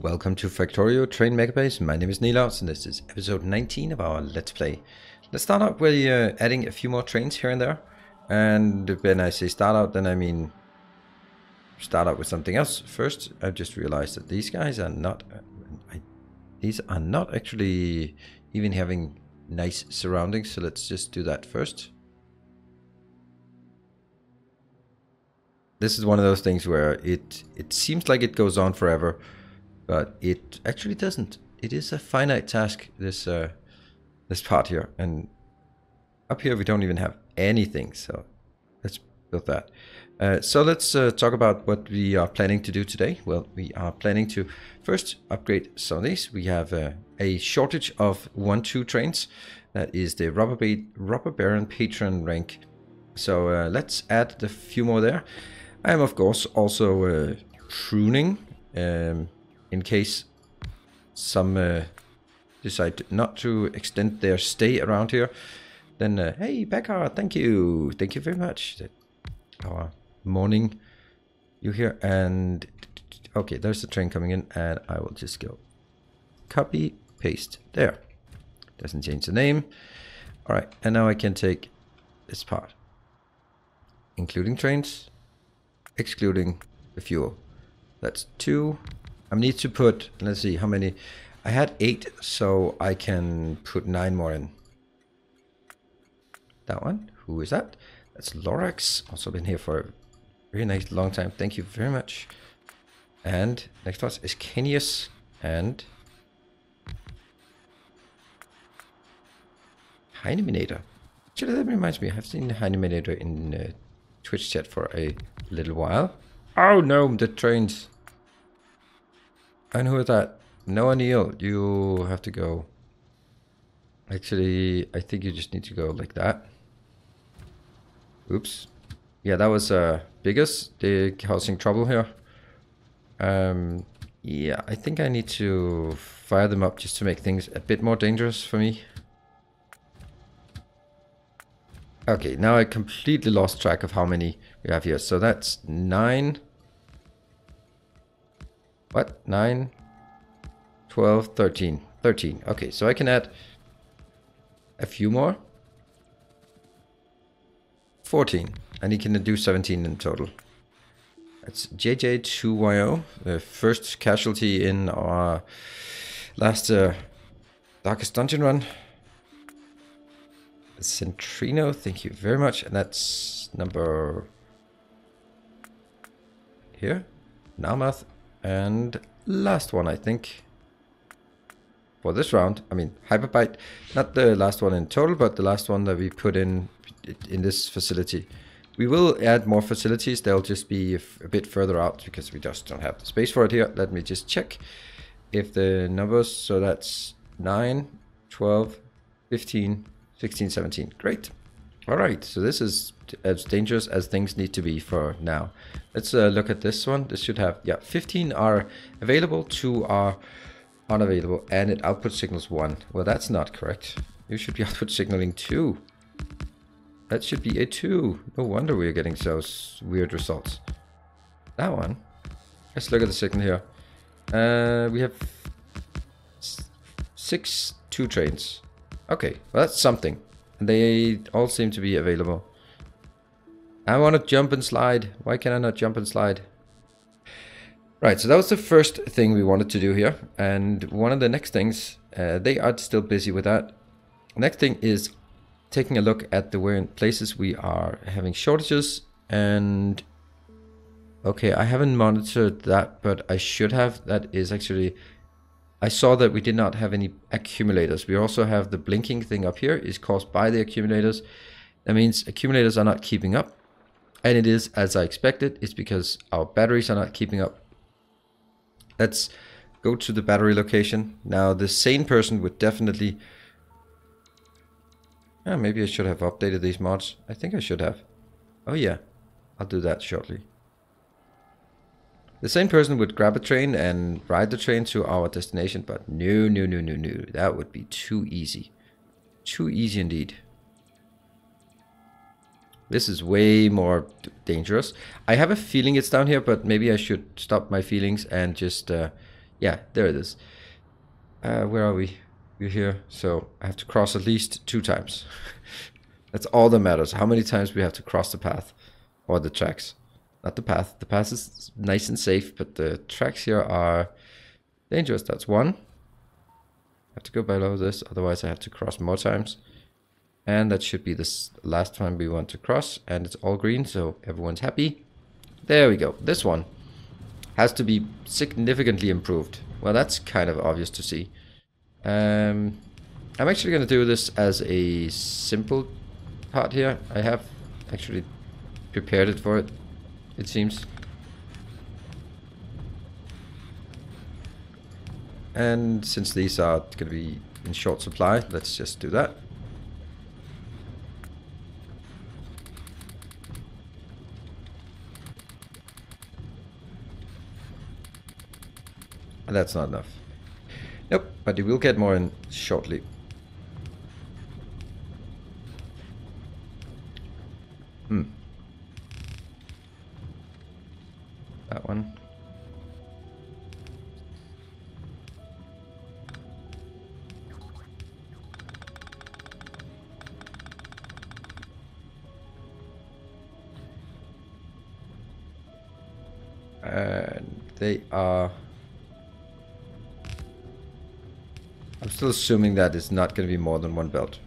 Welcome to Factorio Train Megabase. My name is Nilaus and this is episode 19 of our Let's Play. Let's start out with adding a few more trains here and there. And when I say start out, then I mean start out with something else. First, I've just realized that these guys are not... these are not actually even having nice surroundings, so let's just do that first. This is one of those things where it seems like it goes on forever, but it actually doesn't. It is a finite task, this part here, and up here we don't even have anything, so let's build that. So let's talk about what we are planning to do today. Well, we are planning to first upgrade some of these. We have a shortage of 1-2 trains. That is the Robber Baron Patron rank. So let's add a few more there. I am of course also pruning in case some decide not to extend their stay around here. Then hey Becca, thank you very much. Our morning you here, and okay, there's the train coming in, and I will just go copy paste there. Doesn't change the name. All right, and now I can take this part, including trains, excluding the fuel. That's 2. I need to put, let's see how many. I had 8, so I can put 9 more in. That one, who is that? That's Lorax, also been here for a very nice long time. Thank you very much. And next one is Kenius and Heineminator. Actually, that reminds me, I've seen Heineminator in Twitch chat for a little while. Oh no, the trains. And who is that? Noah Neal, you have to go. Actually, I think you just need to go like that. Oops. Yeah, that was biggest. They're causing trouble here. Yeah, I think I need to fire them up just to make things a bit more dangerous for me. Okay, now I completely lost track of how many we have here. So that's 9. What? 9, 12, 13. 13. Okay, so I can add a few more. 14. And he can do 17 in total. That's JJ2YO, the first casualty in our last Darkest Dungeon run. Centrino, thank you very much. And that's number here, Namath, and last one I think for this round. I mean Hyperbite, not the last one in total, but the last one that we put in this facility. We will add more facilities. They'll just be a bit further out because we just don't have the space for it here. Let me just check if the numbers. So that's 9, 12, 15, 16, 17. Great. All right. So this is as dangerous as things need to be for now. Let's look at this one. This should have, yeah, 15 are available, 2 are unavailable, and it output signals 1. Well, that's not correct. You should be output signaling 2. That should be a 2. No wonder we're getting those weird results. That one. Let's look at the signal here. We have 6 2 trains. Okay, well that's something. And they all seem to be available. I want to jump and slide. Why can I not jump and slide? Right, so that was the first thing we wanted to do here. And one of the next things, they are still busy with that. Next thing is taking a look at the where places we are having shortages. And okay, I haven't monitored that, but I should have. That is actually, I saw that we did not have any accumulators. We also have the blinking thing up here is caused by the accumulators. That means accumulators are not keeping up. And it is as I expected. It's because our batteries are not keeping up. Let's go to the battery location. Now the sane person would definitely... maybe I should have updated these mods. I think I should have. Oh yeah, I'll do that shortly. The same person would grab a train and ride the train to our destination, but no. That would be too easy. Too easy indeed. This is way more dangerous. I have a feeling it's down here, but maybe I should stop my feelings and just Yeah, there it is. Where are we? We're here. So I have to cross at least 2 times. That's all that matters. How many times we have to cross the path or the tracks. Not the path. The path is nice and safe, but the tracks here are dangerous. That's 1. I have to go below this, otherwise I have to cross more times. And that should be this last time we want to cross, and it's all green, so everyone's happy. There we go. This one has to be significantly improved. Well, that's kind of obvious to see. I'm actually going to do this as a simple part here. I have actually prepared it for it, it seems. And since these are going to be in short supply, let's just do that. And that's not enough. Nope, but you will get more in shortly. That one. And they are... I'm still assuming that it's not going to be more than 1 belt.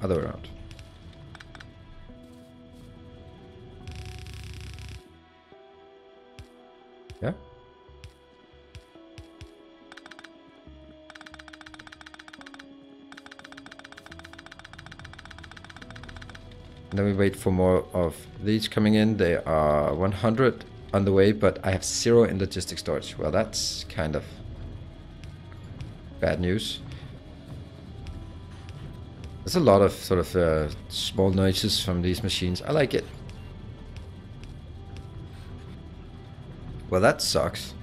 Other way around. Yeah? And then we wait for more of these coming in. They are 100 on the way, but I have 0 in logistic storage. Well, that's kind of bad news. There's a lot of sort of small noises from these machines. I like it. Well, that sucks.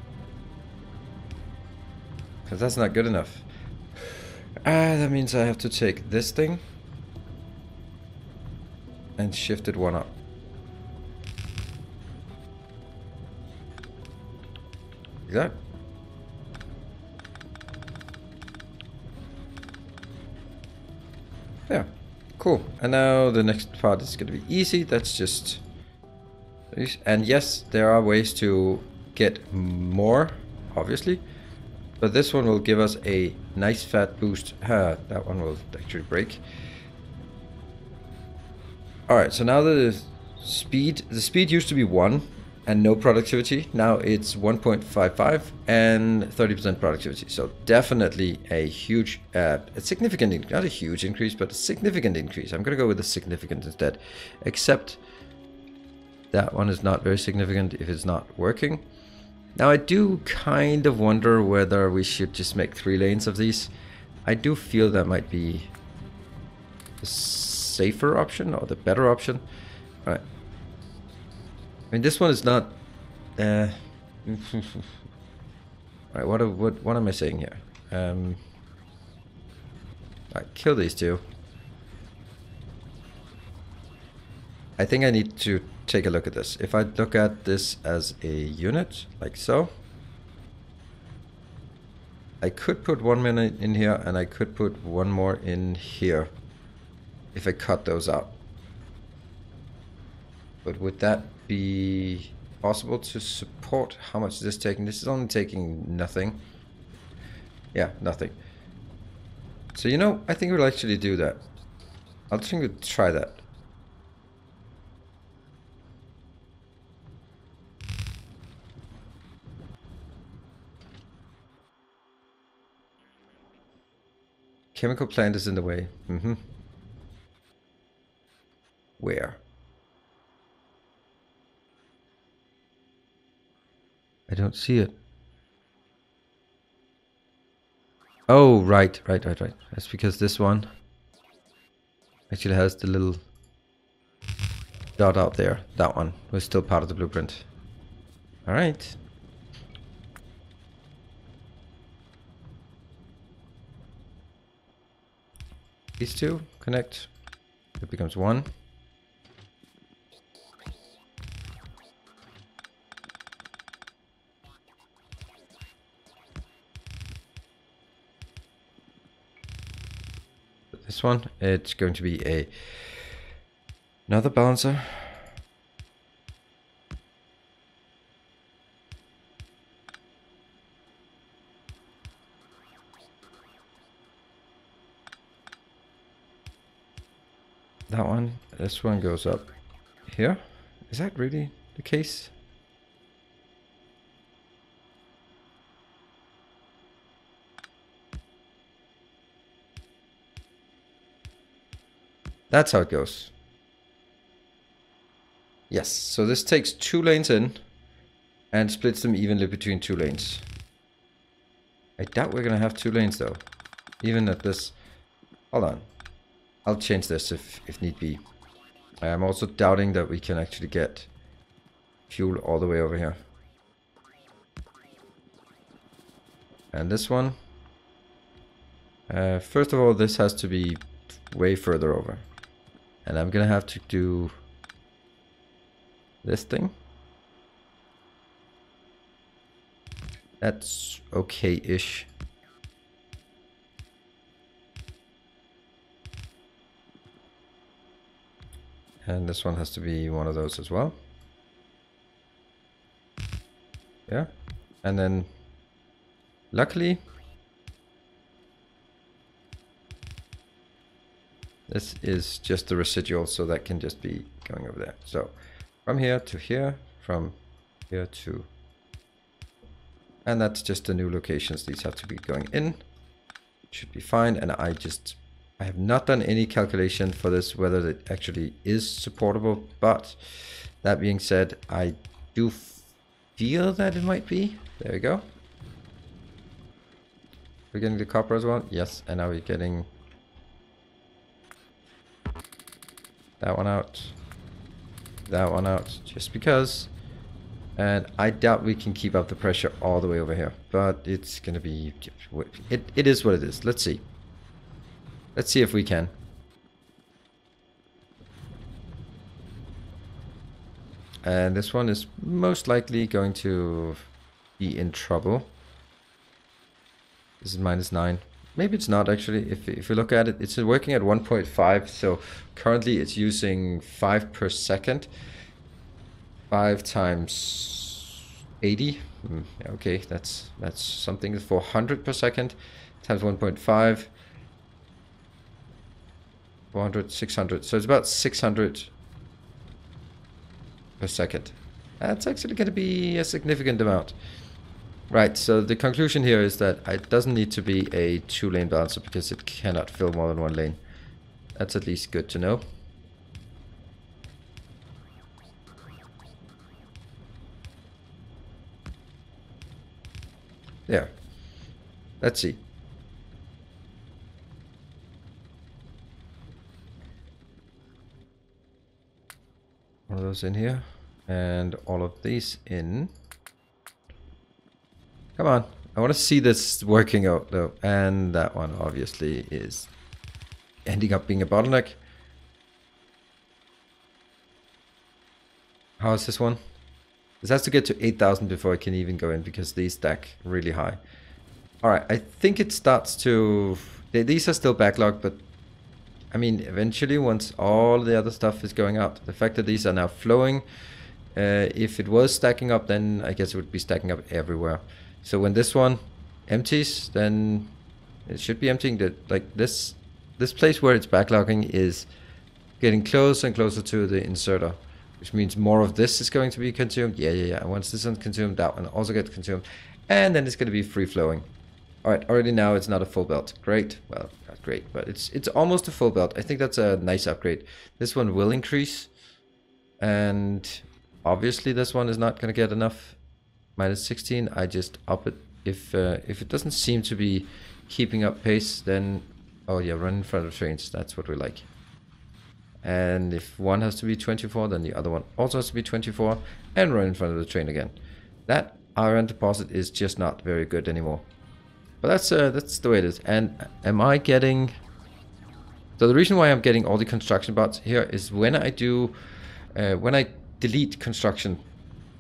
Because that's not good enough. That means I have to take this thing and shift it 1 up. Like that. Yeah, cool. And now the next part is going to be easy. That's just... And yes, there are ways to get more, obviously. But this one will give us a nice fat boost. That one will actually break. Alright, so now the speed used to be 1 and no productivity. Now it's 1.55 and 30% productivity. So definitely a huge, a significant, not a huge increase, but a significant increase. I'm going to go with a significant instead. Except that one is not very significant if it's not working. Now I do kind of wonder whether we should just make 3 lanes of these. I do feel that might be the safer option or the better option. All right. I mean, this one is not. All right. What am I saying here? All right, kill these 2. I think I need to take a look at this. If I look at this as a unit, like so, I could put 1 minute in here and I could put 1 more in here if I cut those out. But would that be possible to support? How much is this taking? This is only taking nothing. Yeah, nothing. So, you know, I think we'll actually do that. I'll think we'll try that. Chemical plant is in the way. Where? I don't see it. Oh, right. That's because this one actually has the little dot out there. That one was still part of the blueprint. All right. These 2 connect. It becomes 1. this one, it's going to be another balancer. That one, this one goes up here. Is that really the case? That's how it goes. Yes, so this takes 2 lanes in and splits them evenly between 2 lanes. I doubt we're gonna have 2 lanes though. Even at this... Hold on. I'll change this if need be. I am also doubting that we can actually get fuel all the way over here. And this one. First of all, this has to be way further over. And I'm gonna have to do this thing. That's okay-ish. And this one has to be one of those as well. Yeah. And then, luckily, this is just the residual, so that can just be going over there. So, from here to here, from here to... And that's just the new locations. These have to be going in. Should be fine. And I have not done any calculation for this, whether it actually is supportable. But that being said, I do feel that it might be. There we go. We're getting the copper as well. Yes. And now we're getting that one out. That one out. Just because. And I doubt we can keep up the pressure all the way over here. But it's going to be... It is what it is. Let's see. Let's see if we can. And this one is most likely going to be in trouble. This is -9. Maybe it's not actually. If you look at it, it's working at 1.5. So currently it's using 5 per second. 5 times 80. Okay, that's something. 400 per second times 1.5. 400, 600. So it's about 600 per second. That's actually going to be a significant amount. Right, so the conclusion here is that it doesn't need to be a 2-lane balancer because it cannot fill more than 1 lane. That's at least good to know. There. Let's see. One of those in here. And all of these in. Come on. I want to see this working out though. And that one obviously is ending up being a bottleneck. How is this one? This has to get to 8,000 before it can even go in because these stack really high. Alright, I think it starts to... These are still backlogged, but I mean, eventually once all the other stuff is going out, the fact that these are now flowing, if it was stacking up, then I guess it would be stacking up everywhere. So when this one empties, then it should be emptying. Like this place where it's backlogging is getting closer and closer to the inserter, which means more of this is going to be consumed. Yeah. And once this is consumed, that one also gets consumed. And then it's going to be free flowing. All right, already now it's not a full belt. Great. Well, not great, but it's almost a full belt. I think that's a nice upgrade. This one will increase. And obviously this one is not going to get enough. -16, I just up it. If it doesn't seem to be keeping up pace, then, oh yeah, run in front of trains. That's what we like. And if one has to be 24, then the other one also has to be 24 and run in front of the train again. That iron deposit is just not very good anymore. But that's the way it is. And am I getting... So the reason why I'm getting all the construction bots here is when I do... when I delete construction,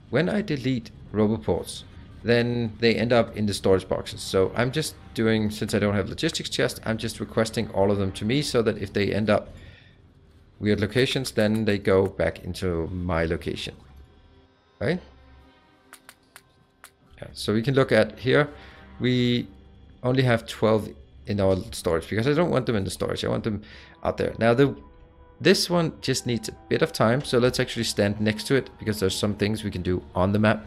when I delete roboports, then they end up in the storage boxes. So I'm just doing, since I don't have logistics chest, I'm just requesting all of them to me so that if they end up weird locations, then they go back into my location. Right? Yeah, so we can look at here, we only have 12 in our storage because I don't want them in the storage. I want them out there. Now this one just needs a bit of time, so let's actually stand next to it because there's some things we can do on the map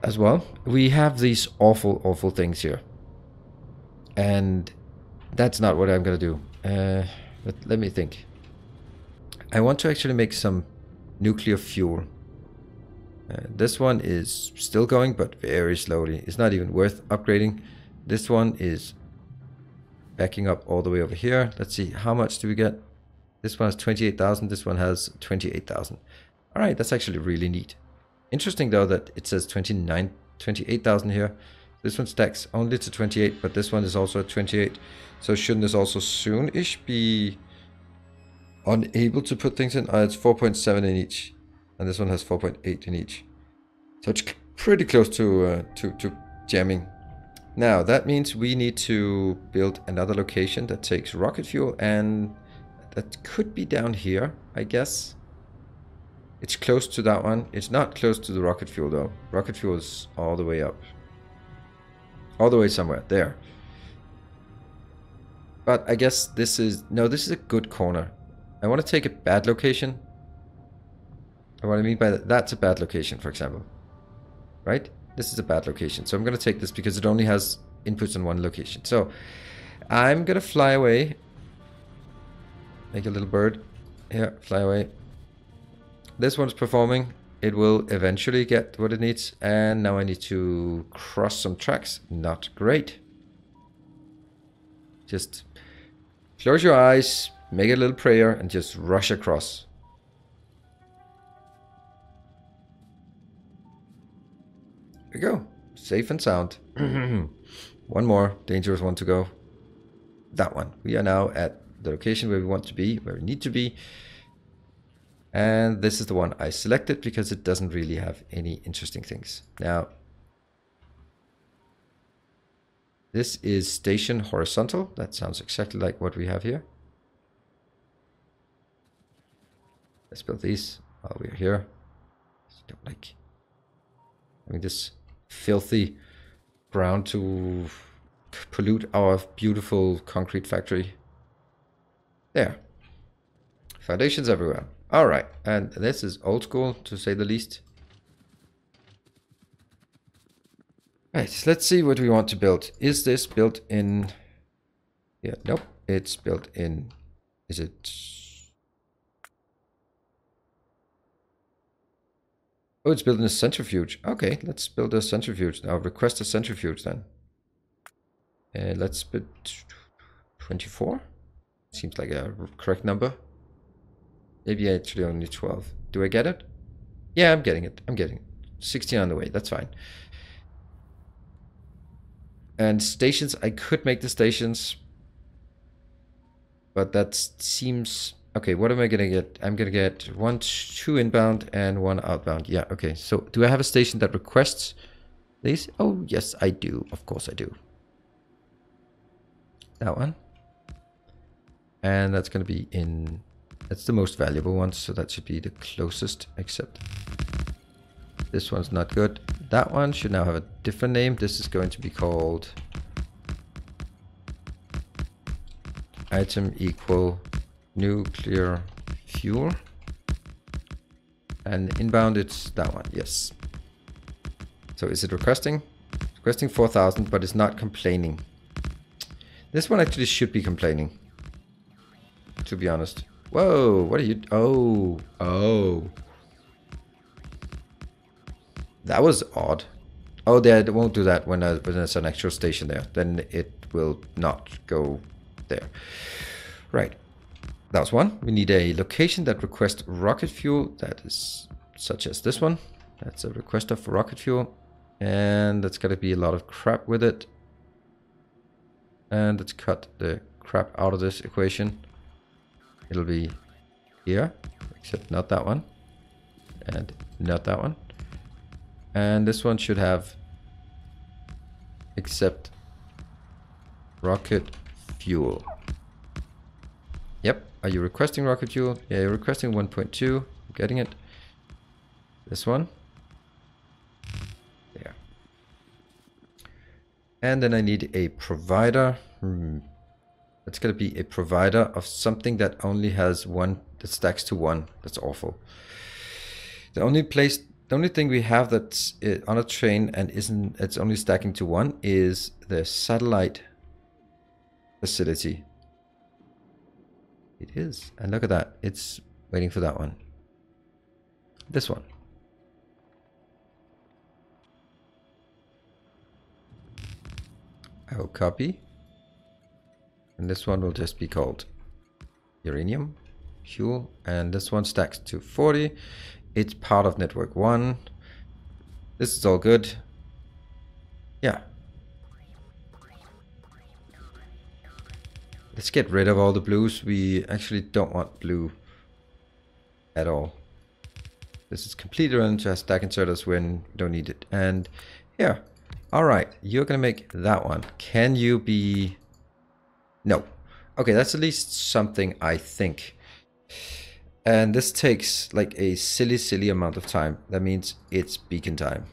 as well. We have these awful things here, and that's not what I'm gonna do. But let me think. I want to actually make some nuclear fuel. This one is still going, but very slowly. It's not even worth upgrading. This one is backing up all the way over here. Let's see, how much do we get? This one has 28,000. This one has 28,000. All right, that's actually really neat. Interesting though that it says 28,000 here. This one stacks only to 28, but this one is also at 28. So shouldn't this also soon-ish be unable to put things in? It's 4.7 in each, and this one has 4.8 in each. So it's pretty close to jamming. Now that means we need to build another location that takes rocket fuel, and that could be down here, I guess. It's close to that one. It's not close to the rocket fuel though. Rocket fuel is all the way up. All the way somewhere there. But I guess this is, no, this is a good corner. I want to take a bad location. And what I mean by that, that's a bad location, for example. Right? This is a bad location. So I'm going to take this because it only has inputs in one location. So I'm going to fly away. Make a little bird. Here, fly away. This one's performing. It will eventually get what it needs. And now I need to cross some tracks. Not great. Just close your eyes, make a little prayer, and just rush across. There we go. Safe and sound. One more dangerous one to go. That one. We are now at the location where we want to be, where we need to be. And this is the one I selected because it doesn't really have any interesting things. Now, this is station horizontal. That sounds exactly like what we have here. Let's build these while we're here. Don't like having this filthy ground to pollute our beautiful concrete factory. There. Foundations everywhere. All right, and this is old school to say the least. Right, let's see what we want to build. Is this built in? Yeah, nope. It's built in. Is it? Oh, it's built in a centrifuge. Okay, let's build a centrifuge. Now request a centrifuge then. Let's put 24. Seems like a correct number. Maybe actually only 12. Do I get it? Yeah, I'm getting it. I'm getting it. 16 on the way. That's fine. And stations, I could make the stations. But that seems... Okay, what am I going to get? I'm going to get 2 inbound and 1 outbound. Yeah, okay. So do I have a station that requests these? Oh, yes, I do. Of course I do. That one. And that's going to be in... That's the most valuable one, so that should be the closest, except this one's not good. That one should now have a different name. This is going to be called item equal nuclear fuel. And inbound, it's that one, yes. So is it requesting? Requesting 4,000, but it's not complaining. This one actually should be complaining, to be honest. Whoa, what are you... Oh. That was odd. Oh, it won't do that when there's an actual station there. Then it will not go there. Right. That was one. We need a location that requests rocket fuel. That is such as this one. That's a requester for rocket fuel. And that's got to be a lot of crap with it. And let's cut the crap out of this equation. It'll be here, except not that one. And not that one. And this one should have accept rocket fuel. Yep. Are you requesting rocket fuel? Yeah, you're requesting 1.2. I'm getting it. This one. There. And then I need a provider. It's going to be a provider of something that only has one, that stacks to one. That's awful. The only thing we have that's on a train and it's only stacking to one is the satellite facility. It is. And look at that. It's waiting for that one. This one. I will copy. And this one will just be called uranium fuel. And this one stacks to 40. It's part of network 1. This is all good. Yeah. Let's get rid of all the blues. We actually don't want blue at all. This is completely random to stack inserters when we don't need it. And here. Alright, you're gonna make that one. Can you be... No. Okay, that's at least something, I think. And this takes like a silly amount of time. That means it's beacon time.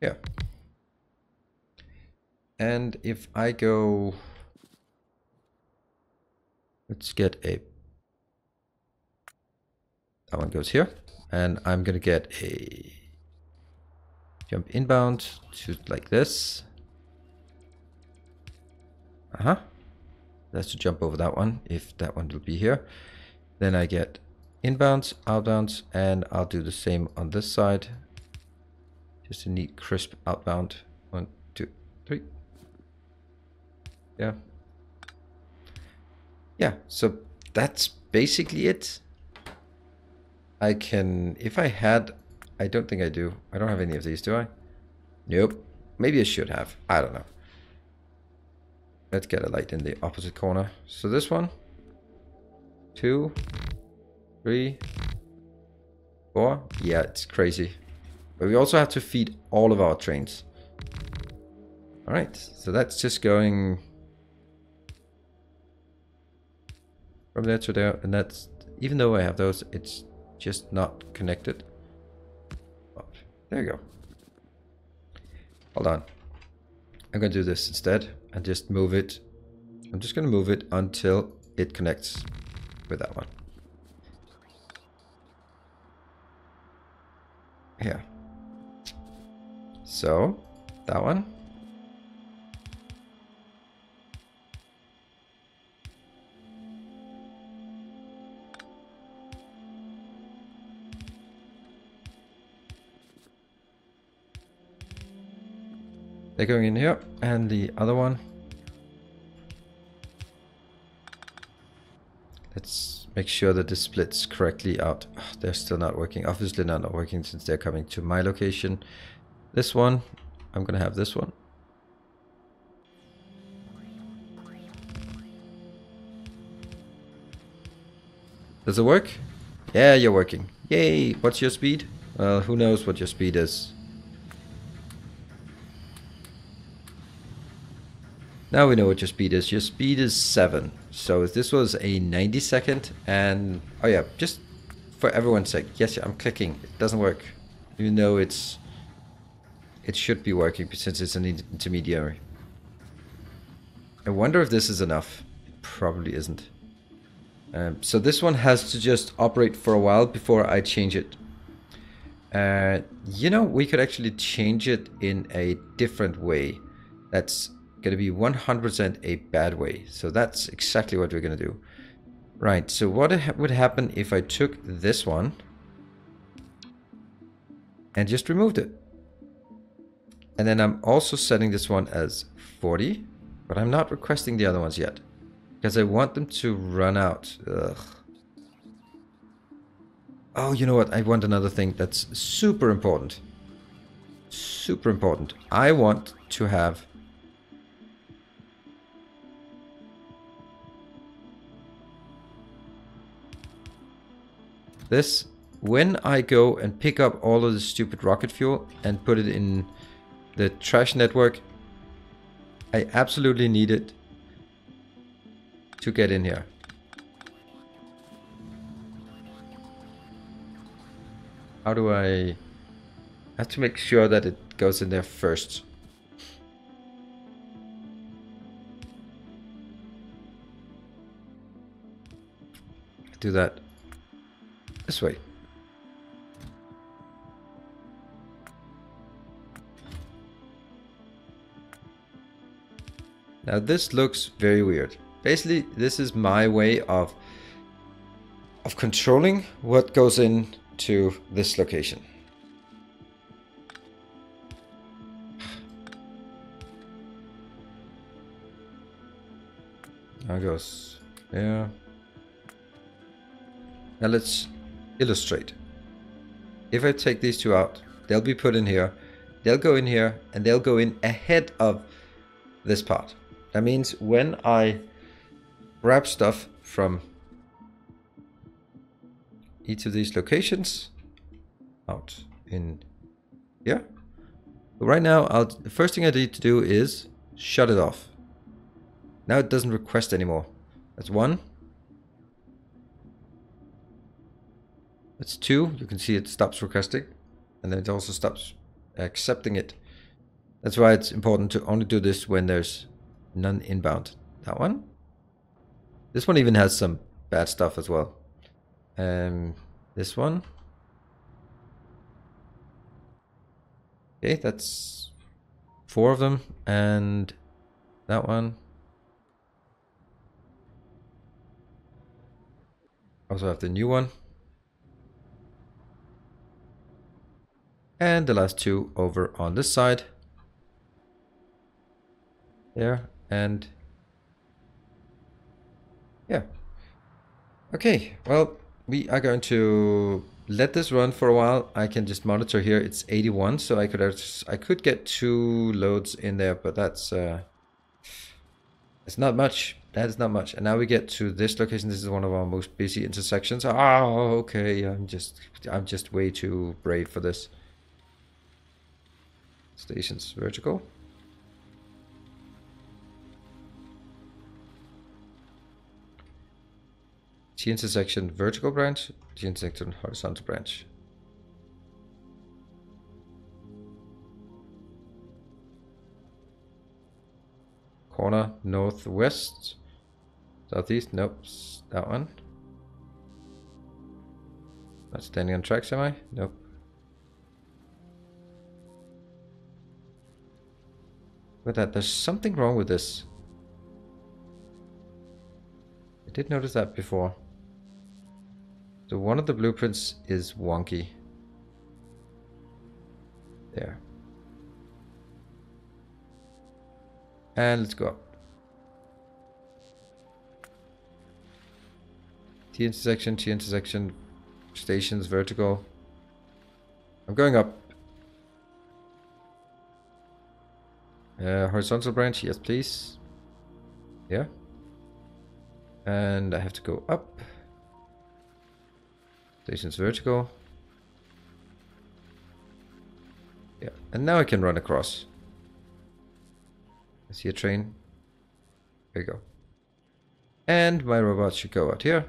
Yeah. And if I go... Let's get a... That one goes here. And I'm going to get a jump inbound to like this. That's to jump over that one, if that one will be here. Then I get inbounds, outbounds, and I'll do the same on this side. Just a neat, crisp outbound. 1, 2, 3. Yeah. Yeah, so that's basically it. I can, if I had, I don't think I do. I don't have any of these, do I? Nope. Maybe I should have. I don't know. Let's get a light in the opposite corner. So this one, 2, 3, 4. Yeah, it's crazy. But we also have to feed all of our trains. All right, so that's just going from there to there, and that's, even though I have those, it's just not connected. Oh, there you go. Hold on. I'm gonna do this instead and just move it. I'm just gonna move it until it connects with that one. Here. So, that one. They're going in here, and the other one. Let's make sure that this splits correctly out. Oh, they're still not working. Obviously not working since they're coming to my location. This one, I'm gonna have this one. Does it work? Yeah, you're working. Yay! What's your speed? Well, who knows what your speed is. Now we know what your speed is. Your speed is 7. So if this was a 90 second and... Oh yeah, just for everyone's sake. Yes, I'm clicking. It doesn't work. Even though it should be working since it's an intermediary. I wonder if this is enough. It probably isn't. So this one has to just operate for a while before I change it. You know, we could actually change it in a different way. That's going to be 100% a bad way. So that's exactly what we're going to do. Right, so what would happen if I took this one and just removed it? And then I'm also setting this one as 40, but I'm not requesting the other ones yet because I want them to run out. Ugh. Oh, you know what? I want another thing that's super important. super important. I want to have this when I go and pick up all of the stupid rocket fuel and put it in the trash network. I absolutely need it to get in here. How do I have to make sure that it goes in there first? Do that this way. Now this looks very weird. Basically, this is my way of controlling what goes into this location. Now it goes there. Now let's illustrate. If I take these two out, they'll be put in here. They'll go in here and they'll go in ahead of this part. That means when I grab stuff from each of these locations out in here. But right now, the first thing I need to do is shut it off. Now it doesn't request anymore. That's one. That's two. You can see it stops requesting. And then it also stops accepting it. That's why it's important to only do this when there's none inbound. That one. This one even has some bad stuff as well. This one. Okay, that's 4 of them. And that one. Also have the new one. And the last 2 over on this side. There. And yeah. Okay, well, we are going to let this run for a while. I can just monitor here. It's 81, so I could get 2 loads in there, but that's it's not much. That is not much. And now we get to this location. This is one of our most busy intersections. Oh, okay. I'm just way too brave for this. Stations vertical. T intersection vertical branch, T intersection horizontal branch. Corner northwest, southeast. Nope, that one. Not standing on tracks, am I? Nope. Look at that. There's something wrong with this. I did notice that before. So one of the blueprints is wonky. There. And let's go up. T intersection, stations, vertical. I'm going up. Horizontal branch, yes please. Yeah. And I have to go up. Stations vertical. Yeah, and now I can run across. I see a train. There you go. And my robot should go out here.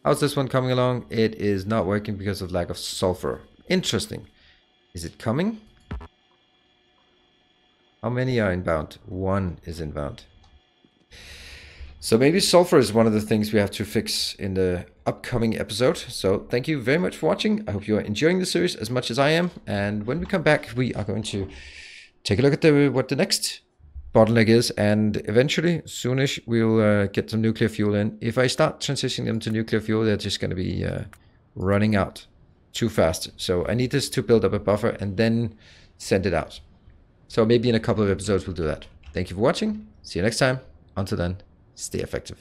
How's this one coming along? It is not working because of lack of sulfur. Interesting. Is it coming? How many are inbound? 1 is inbound. So maybe sulfur is one of the things we have to fix in the upcoming episode. So thank you very much for watching. I hope you are enjoying the series as much as I am. And when we come back, we are going to take a look at what the next bottleneck is. And eventually, soonish, we'll get some nuclear fuel in. If I start transitioning them to nuclear fuel, they're just going to be running out too fast. So I need this to build up a buffer and then send it out. So maybe in a couple of episodes, we'll do that. Thank you for watching. See you next time. Until then, stay effective.